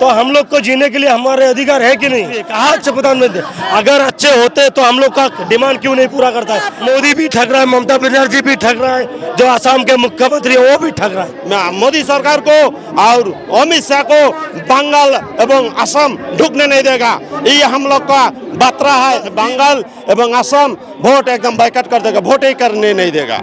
तो हम लोग को जीने के लिए हमारे अधिकार है कि नहीं? कहा अच्छे प्रधानमंत्री, अगर अच्छे होते तो हम लोग का डिमांड क्यों नहीं पूरा करता है? मोदी भी ठग रहा है, ममता बनर्जी भी ठग रहा है, जो असम के मुख्यमंत्री है वो भी ठग रहा है। मोदी सरकार को और अमित शाह को बंगाल एवं असम ढुकने नहीं देगा। ये हम लोग का बातरा है। बंगाल एवं असम वोट एकदम बाइकआउट कर देगा, वोट ही करने नहीं देगा।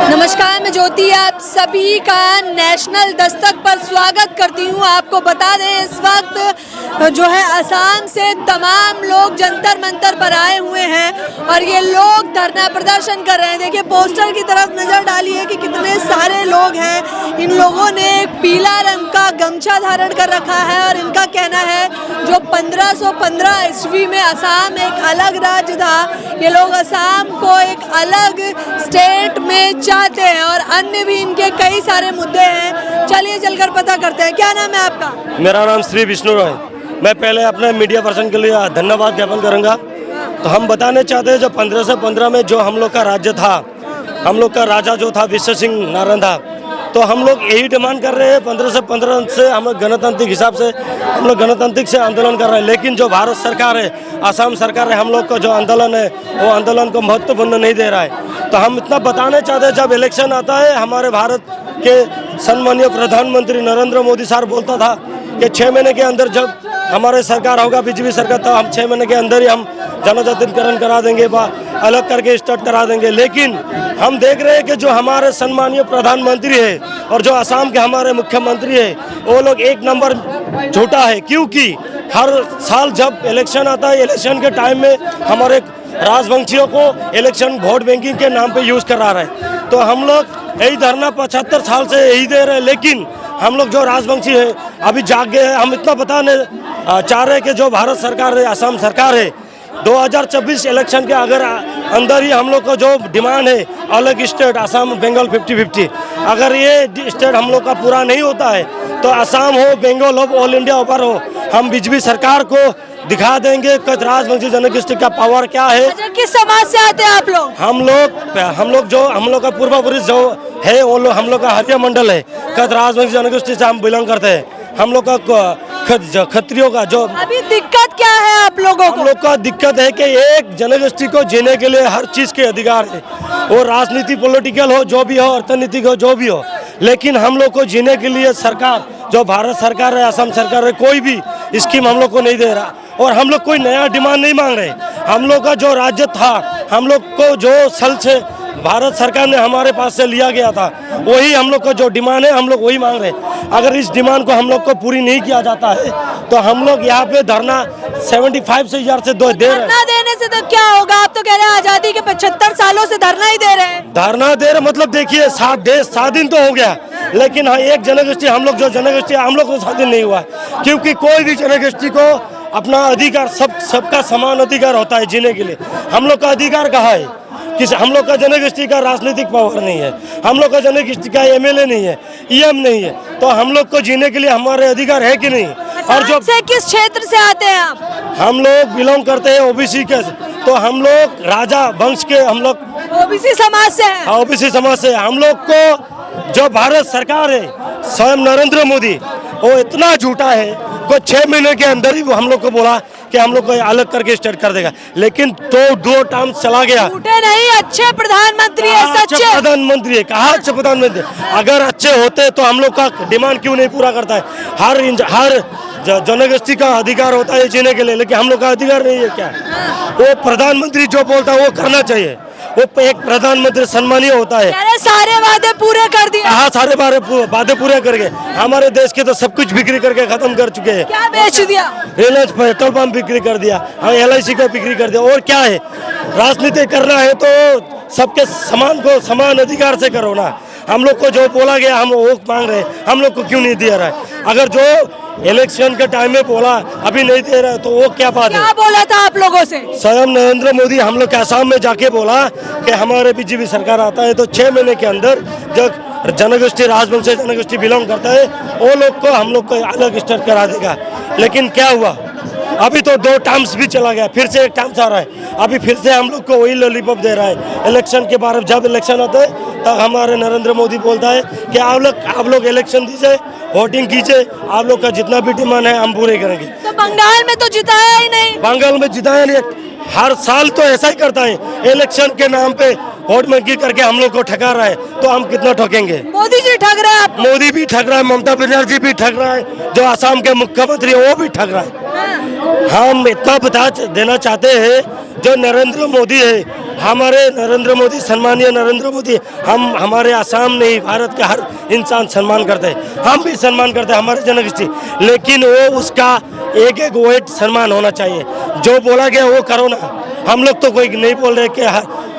नमस्कार, मैं ज्योति आप सभी का नेशनल दस्तक पर स्वागत करती हूँ। आपको बता दें इस वक्त जो है असम से तमाम लोग जंतर मंतर पर आए हुए हैं और ये लोग धरना प्रदर्शन कर रहे हैं। देखिए पोस्टर की तरफ नजर डालिए कि कितने सारे लोग हैं। इन लोगों ने एक पीला रंग का गमछा धारण कर रखा है और इनका कहना है जो 1515 ईस्वी में असम एक अलग राज्य था, ये लोग असम को एक अलग स्टेट में चाहते हैं और अन्य भी इनके कई सारे मुद्दे हैं। चलिए चलकर पता करते हैं। क्या नाम है आपका? मेरा नाम श्री विष्णु है। मैं पहले अपने मीडिया पर्सन के लिए धन्यवाद ज्ञापन करूंगा। तो हम बताने चाहते हैं जो 1515 में जो हम लोग का राज्य था, हम लोग का राजा जो था विश्व सिंह नारायण था, तो हम लोग यही डिमांड कर रहे हैं। 1515 से हम लोग गणतांत्रिक हिसाब से हम लोग गणतांत्रिक से आंदोलन कर रहे हैं, लेकिन जो भारत सरकार है, असम सरकार है, हम लोग का जो आंदोलन है वो आंदोलन को महत्वपूर्ण नहीं दे रहा है। तो हम इतना बताना चाहते हैं, जब इलेक्शन आता है हमारे भारत के सम्मानीय प्रधानमंत्री नरेंद्र मोदी सर बोलता था कि 6 महीने के अंदर जब हमारे सरकार होगा बीजेपी सरकार, तो हम 6 महीने के अंदर ही हम जनजातीकरण करा देंगे, अलग करके स्टार्ट करा देंगे। लेकिन हम देख रहे हैं कि जो हमारे सम्मानीय प्रधानमंत्री है और जो असम के हमारे मुख्यमंत्री है वो लोग एक नंबर झूठा है, क्योंकि हर साल जब इलेक्शन आता है, इलेक्शन के टाइम में हमारे राजवंशियों को इलेक्शन वोट बैंकिंग के नाम पे यूज करा रहा है। तो हम लोग यही धरना 75 साल से यही दे रहे हैं, लेकिन हम लोग जो राजवंशी है अभी जाग गए हैं। हम इतना बताने चाह रहे हैं कि जो भारत सरकार है, असम सरकार है, 2024 इलेक्शन के अगर अंदर ही हम लोग का जो डिमांड है अलग स्टेट असम बंगाल 50-50, अगर ये स्टेट हम लोग का पूरा नहीं होता है तो असम हो, बंगाल हो, ऑल इंडिया ऊपर हो, हम बीजेपी सरकार को दिखा देंगे कि राजवंशी जनगोष्ठी का पावर क्या है। अच्छा, किस समाज से आते हैं आप लोग? हम लोग का पूर्व पुरुष जो है वो लोग हम लोग का हरिया मंडल है, राजवंशी जनगोष्ठी से हम बिलोंग करते हैं। हम लोग का खत्रियों का जो अभी दिक्कत क्या है आप लोगों को? हम लोग का दिक्कत है कि एक जनगोष्ठी को जीने के लिए हर चीज के अधिकार है, वो राजनीति पॉलिटिकल हो, जो भी हो, अर्थनीतिक हो, जो भी हो, लेकिन हम लोग को जीने के लिए सरकार जो भारत सरकार है, असम सरकार है, कोई भी स्कीम हम लोग को नहीं दे रहा। और हम लोग कोई नया डिमांड नहीं मांग रहे। हम लोग का जो राज्य था, हम लोग को जो सल से भारत सरकार ने हमारे पास से लिया गया था, वही हम लोग का जो डिमांड है हम लोग वही मांग रहे हैं। अगर इस डिमांड को हम लोग को पूरी नहीं किया जाता है तो हम लोग यहाँ पे धरना 75 से हजार से दे रहे हैं। धरना देने से तो क्या होगा? आप तो कह रहे हैं आजादी के 75 सालों से धरना ही दे रहे हैं। धरना दे रहे मतलब देखिए 7 दिन तो हो गया, लेकिन हाँ एक जनगोष्ठी हम लोग जो जनगोष्ठी हम लोग को 7 दिन नहीं हुआ, क्योंकि कोई भी जनगोष्ठी को अपना अधिकार सबका समान अधिकार होता है जीने के लिए। हम लोग का अधिकार कहाँ है? हम लोग का जनगोष्ठी का राजनीतिक पावर नहीं है, हम लोग का जनगोष्ठी का एमएलए नहीं है, ईएम नहीं है, तो हम लोग को जीने के लिए हमारे अधिकार है कि नहीं? और जो से किस क्षेत्र से आते हैं आप? हम लोग बिलोंग करते हैं ओबीसी के, तो हम लोग राजा वंश के, हम लोग ओबीसी समाज से हैं। ओबीसी समाज से। हम लोग को जो भारत सरकार है, स्वयं नरेंद्र मोदी, वो इतना झूठा है को 6 महीने के अंदर ही वो हम लोग को बोला कि हम लोग को अलग करके स्टार्ट कर देगा, लेकिन तो 2 टर्म चला गया। झूठे नहीं, अच्छे प्रधानमंत्री है, सच्चे प्रधानमंत्री है। कहा अच्छे प्रधानमंत्री, अगर अच्छे होते तो हम लोग का डिमांड क्यों नहीं पूरा करता है? हर जनगोष्ठी का अधिकार होता है जीने के लिए, लेकिन हम लोग का अधिकार नहीं है क्या? वो प्रधानमंत्री जो बोलता है वो करना चाहिए। वो एक प्रधानमंत्री सम्मानीय होता है। सारे वादे पूरे कर दिए। हाँ, सारे वादे पूरे करके हमारे देश के तो सब कुछ बिक्री करके खत्म कर चुके हैं। क्या बेच दिया? रिलायंस पेट्रोल पंप बिक्री कर दिया, LIC को बिक्री कर दिया। और क्या है? राजनीति करना है तो सबके समान अधिकार से करो ना। हम लोग को जो बोला गया हम वो मांग रहे हैं, हम लोग को क्यों नहीं दिया रहा है? अगर जो इलेक्शन के टाइम में बोला अभी नहीं दे रहा है तो वो क्या बात है? क्या बोला था आप लोगों से? स्वयं नरेंद्र मोदी हम लोग के असम में जाके बोला कि हमारे बीजेपी सरकार आता है तो 6 महीने के अंदर जो जनगोष्ठी राजवंश जनगोष्ठी बिलोंग करता है वो लोग को हम लोग को अलग स्टार्ट करा देगा। लेकिन क्या हुआ? अभी तो 2 टर्म्स भी चला गया, फिर से 1 टर्म्स आ रहा है। अभी फिर से हम लोग को वही लॉलीपॉप दे रहा है। इलेक्शन के बारे में, जब इलेक्शन होता है तब हमारे नरेंद्र मोदी बोलता है कि आप लोग इलेक्शन दीजिए, वोटिंग कीजिए, आप लोग का जितना भी डिमांड है हम पूरे करेंगे। तो बंगाल में तो जिताया ही नहीं। बंगाल में जिताया नहीं, हर साल तो ऐसा ही करता है। इलेक्शन के नाम पे वोट मांगी करके हम लोग को ठगा रहा है, तो हम कितना ठगेंगे। मोदी जी ठग रहे हैं आप। मोदी भी ठग रहा है, ममता बनर्जी भी ठग रहा है, जो असम के मुख्यमंत्री है वो भी ठग रहा है। हम इतना बता देना चाहते हैं, जो नरेंद्र मोदी है, हमारे नरेंद्र मोदी, सम्मानीय नरेंद्र मोदी, हम हमारे असम नहीं, भारत के हर इंसान सम्मान करते हैं, हम भी सम्मान करते हैं हमारे जनगोष्ठी, लेकिन वो उसका एक एक वोट सम्मान होना चाहिए। जो बोला गया वो करो ना। हम लोग तो कोई नहीं बोल रहे कि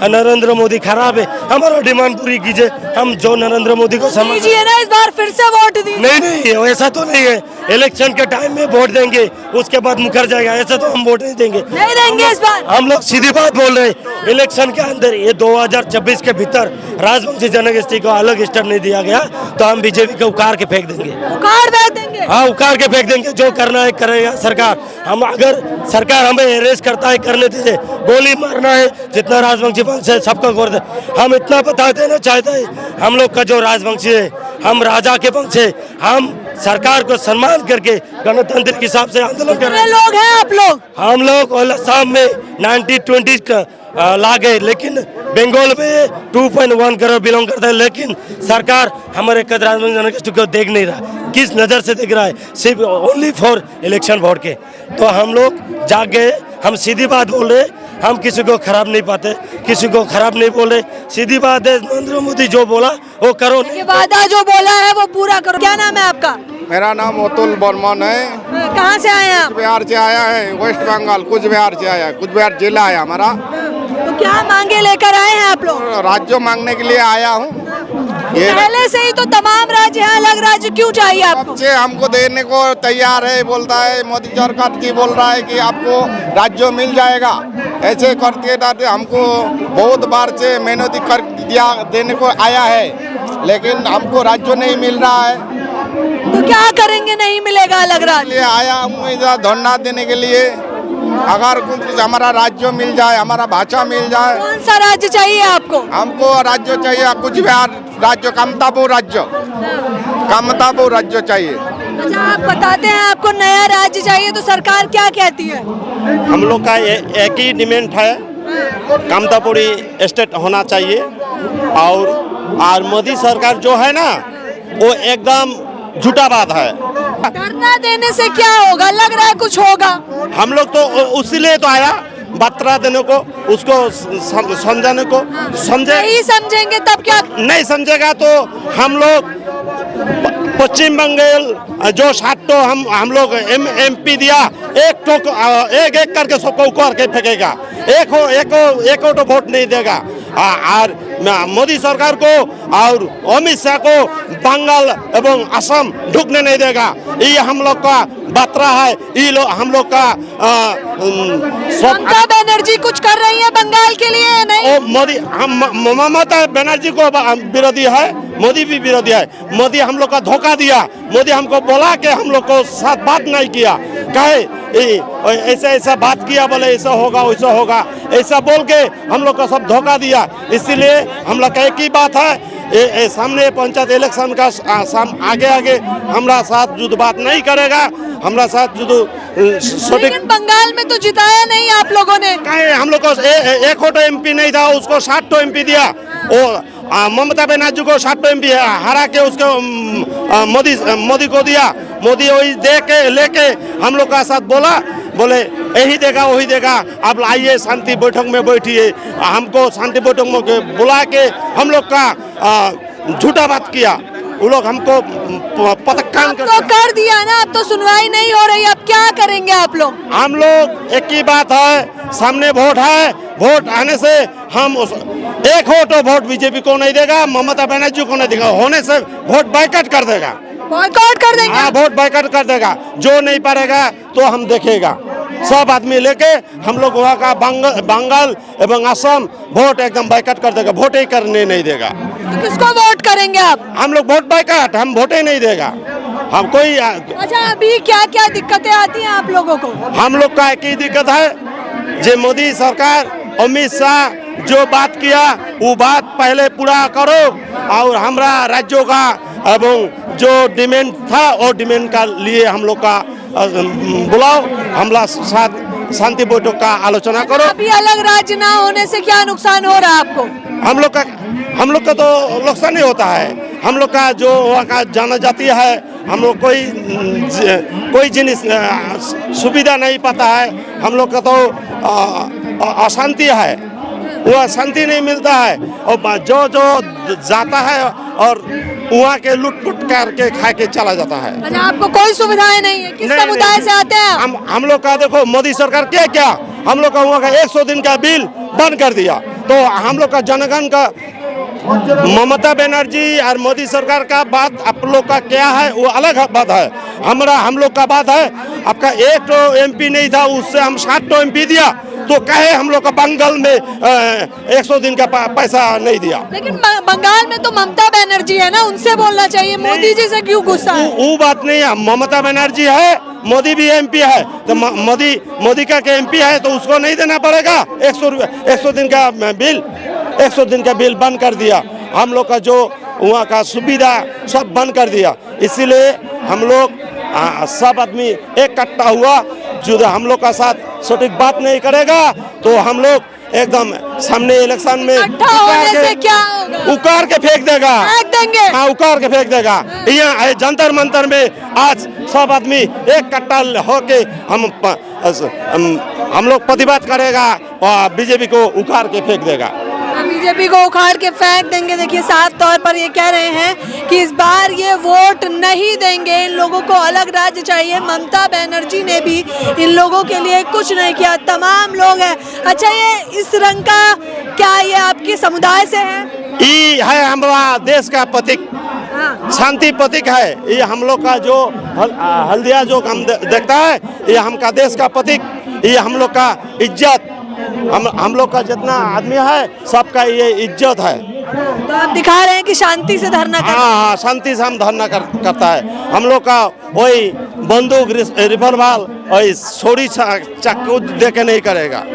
नरेंद्र मोदी खराब है, हमारा डिमांड पूरी कीजिए। हम जो नरेंद्र मोदी को सम्मान, जी ना, इस बार फिर से वोट दी। नहीं ऐसा तो नहीं है। इलेक्शन के टाइम में वोट देंगे, उसके बाद मुकर जाएगा, ऐसा तो हम वोट नहीं देंगे। नहीं देंगे इस बार। हम लोग सीधी बात बोल रहे हैं, इलेक्शन के अंदर ये 2026 के भीतर राजवंशी जनगोष्ठी को अलग स्टेप नहीं दिया गया तो हम बीजेपी को उखाड़ के फेंक देंगे। उखाड़ फेंक देंगे? हाँ, उखाड़ के फेंक देंगे। जो करना है करेगा सरकार। हम अगर सरकार हमें अरेस्ट करता है, करने दीजिए, गोली मारना है, जितना राजवंशी वंश है सबका कर दे। हम इतना बता देना चाहते हैं, हम लोग का जो राजवंशी है, हम राजा के वंश है, हम सरकार को सम्मान करके गणतंत्र के हिसाब से आंदोलन कर रहे हैं। लोग हैं आप लोग? हम लोग असम में 90-20 ला गए, लेकिन बंगाल में 2.1 करोड़ बिलोंग करता है, लेकिन सरकार हमारे जनगोष्ठी को देख नहीं रहा। किस नज़र से देख रहा है? सिर्फ ओनली फॉर इलेक्शन वोट के। तो हम लोग जाग गए, हम सीधी बात बोल रहे, हम किसी को खराब नहीं पाते, किसी को खराब नहीं बोल रहे। सीधी बात है, नरेंद्र मोदी जो बोला वो करो, ये वादा जो बोला है वो पूरा करो। क्या नाम है आपका? मेरा नाम अतुल बर्मन है। कहाँ से आए हैं आप? कुछ बिहार से आया है, वेस्ट बंगाल कुछ बिहार से आया है, कुछ बिहार जिला है हमारा। तो क्या मांगे लेकर आए हैं आप लोग? राज्य मांगने के लिए आया हूँ। ये पहले से ही तो तमाम राज्य हैं, अलग राज्य क्यों चाहिए आपको? से हमको देने को तैयार है, बोलता है मोदी सरकार जी बोल रहा है कि आपको राज्य मिल जाएगा। ऐसे करते करते हमको बहुत बार से मेहनत कर दिया, देने को आया है, लेकिन हमको राज्य नहीं मिल रहा है। तो क्या करेंगे? नहीं मिलेगा अलग राज्य? आया हूँ इधर धरना देने के लिए। अगर कुछ हमारा राज्य मिल जाए, हमारा भाषा मिल जाए। कौन सा राज्य चाहिए आपको? हमको राज्य चाहिए कुछ बिहार राज्य, कामतापुर राज्य, कामतापुर राज्य चाहिए। अच्छा, आप बताते हैं आपको नया राज्य चाहिए, तो सरकार क्या कहती है? हम लोग का एक ही डिमांड है, कामतापुरी स्टेट होना चाहिए। और मोदी सरकार जो है ना, वो एकदम झूठा बात है। धरना देने से क्या होगा? लग रहा है कुछ होगा। हम लोग तो उसीलिए तो आया, बतरा देने को, उसको समझाने को। नहीं समझेंगे तब क्या? नहीं समझेगा तो हम लोग पश्चिम बंगाल जो 7 हम लोग MP दिया, एक करके सबको उखाड़ के फेंकेगा, एक तो वोट नहीं देगा। और मोदी सरकार को और अमित शाह को बंगाल एवं असम ढुकने नहीं देगा। ये हम लोग का बतरा है, ये हम लोग का ममता बनर्जी कुछ कर रही है बंगाल के लिए? नहीं, मोदी, हम ममता बनर्जी को विरोधी है, मोदी भी विरोधी है। मोदी हम लोग का धोखा दिया, मोदी हमको बोला कि हम लोग को साथ बात नहीं किया, कहे ऐसा ऐसा बात किया, बोले ऐसा होगा वैसा होगा, ऐसा बोल के हम लोग को सब धोखा दिया। इसीलिए हम लोग का एक ही बात है, सामने पंचायत इलेक्शन का आगे हमारा साथ जुद बात नहीं करेगा, हमारा साथ जुद लेकिन बंगाल में तो जिताया नहीं आप लोगों ने। कहे हम लोग को एक MP नहीं था, उसको 60 MP दिया। ममता बनर्जी को 60 MP हरा के उसको मोदी को दिया। मोदी वही दे के लेके हम लोग का साथ बोले यही देगा वही देगा, आप आइए शांति बैठक में बैठिए। हमको शांति बैठक में बुला के हम लोग का झूठा बात किया। वो लोग हमको पटकान कर दिया ना, अब तो सुनवाई नहीं हो रही, अब क्या करेंगे आप लोग? हम लोग एक ही बात है, सामने वोट है, वोट आने से हम एक हो तो वोट बीजेपी को नहीं देगा, ममता बनर्जी को नहीं देगा, होने से वोट बाइकआउट कर देगा। बॉयकॉट कर देंगे? हाँ, वोट बाइकआउट कर देगा। जो नहीं पारेगा तो हम देखेगा, सब आदमी लेके हम लोग वहाँ का बंगाल एवं असम वोट एकदम बाइकआउट कर देगा, वोट ही करने नहीं देगा। तो किसको वोट करेंगे आप? हम लोग वोट बाइकआउट, हम वोट ही नहीं देगा। हम कोई अच्छा, अभी क्या क्या दिक्कतें आती हैं आप लोगों को? हम लोग का एक ही दिक्कत है, जो मोदी सरकार अमित शाह जो बात किया वो बात पहले पूरा करो और हमारा राज्यों का एवं जो डिमांड था वो डिमांड का लिए हम लोग का बुलाओ, हमला साथ शांति बैठक का आलोचना करो। अभी अलग राज्य ना होने से क्या नुकसान हो रहा है आपको? हम लोग का तो नुकसान ही होता है। हम लोग का जो वहाँ का जाना जाती है, हम लोग कोई जिनिस सुविधा नहीं पाता है। हम लोग का तो अशांति है, वह शांति नहीं मिलता है और जो जाता है और वहाँ के लूट करके खा के चला जाता है। अच्छा, आपको कोई सुविधाएं नहीं है? किस समुदाय से आते हैं आप? हम लोग का देखो मोदी सरकार क्या हम लोग का वहाँ का 100 दिन का बिल बंद कर दिया। तो हम लोग का जनगण का ममता बनर्जी और मोदी सरकार का बात आप लोग का क्या है वो अलग बात है। हम लोग का बात है, आपका एक तो MP नहीं था, उससे हम 7 तो MP दिया, तो कहे हम लोग का बंगाल में 100 दिन का पैसा नहीं दिया। लेकिन बंगाल में तो ममता बनर्जी है ना, उनसे बोलना चाहिए, मोदी जी से क्यों गुस्सा है? वो बात नहीं है, ममता बनर्जी है, मोदी भी MP है, तो मोदी का MP है तो उसको नहीं देना पड़ेगा 100 दिन का बिल। 100 दिन का बिल बंद कर दिया, हम लोग का जो वहाँ का सुविधा सब बंद कर दिया। इसीलिए हम लोग सब आदमी इकट्ठा हुआ, जो हम लोग का साथ सटीक बात नहीं करेगा तो हम लोग एकदम सामने इलेक्शन में क्या होगा? उकार के फेंक देगा, फेंक देंगे। हाँ, उकार के फेंक देगा। यहाँ जंतर मंतर में आज सब आदमी एक कट्टा होके हम लोग प्रतिवाद करेगा और बीजेपी को उखाड़ के फेंक देगा। बीजेपी को उखाड़ के फेंक देंगे। देखिए, साफ तौर पर ये कह रहे हैं कि इस बार ये वोट नहीं देंगे, इन लोगों को अलग राज्य चाहिए। ममता बनर्जी ने भी इन लोगों के लिए कुछ नहीं किया, तमाम लोग हैं। अच्छा, ये इस रंग का क्या ये आपके समुदाय से है? ये है हमारा देश का प्रतीक, शांति प्रतीक है। ये हम लोग का जो हल्दिया जो हम देखता है, ये हमका देश का प्रतीक, ये हम लोग का इज्जत, हम लोग का जितना आदमी है सबका ये इज्जत है। तो आप दिखा रहे हैं कि शांति से धरना कर। हाँ, शांति से हम धरना करता है। हम लोग का वही बंदूक रिवॉल्वर और छोरी चाकू देके नहीं करेगा।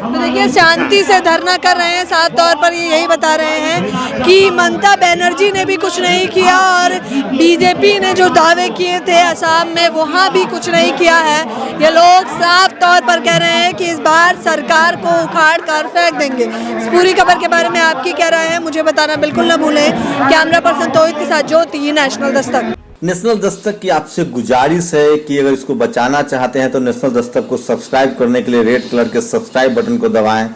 तो देखिए, शांति से धरना कर रहे हैं, साफ तौर पर ये यही बता रहे हैं कि ममता बनर्जी ने भी कुछ नहीं किया और बीजेपी ने जो दावे किए थे असम में वहाँ भी कुछ नहीं किया है। ये लोग साफ तौर पर कह रहे हैं कि इस बार सरकार को उखाड़ कर फेंक देंगे। इस पूरी खबर के बारे में आपकी क्या राय है, मुझे बताना बिल्कुल न भूलें। कैमरा पर्सन तोहिद के साथ ज्योति, नेशनल दस्तक। नेशनल दस्तक की आपसे गुजारिश है कि अगर इसको बचाना चाहते हैं तो नेशनल दस्तक को सब्सक्राइब करने के लिए रेड कलर के सब्सक्राइब बटन को दबाएं,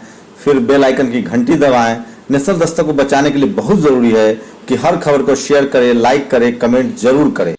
फिर बेल आइकन की घंटी दबाएं। नेशनल दस्तक को बचाने के लिए बहुत जरूरी है कि हर खबर को शेयर करें, लाइक करें, कमेंट जरूर करें।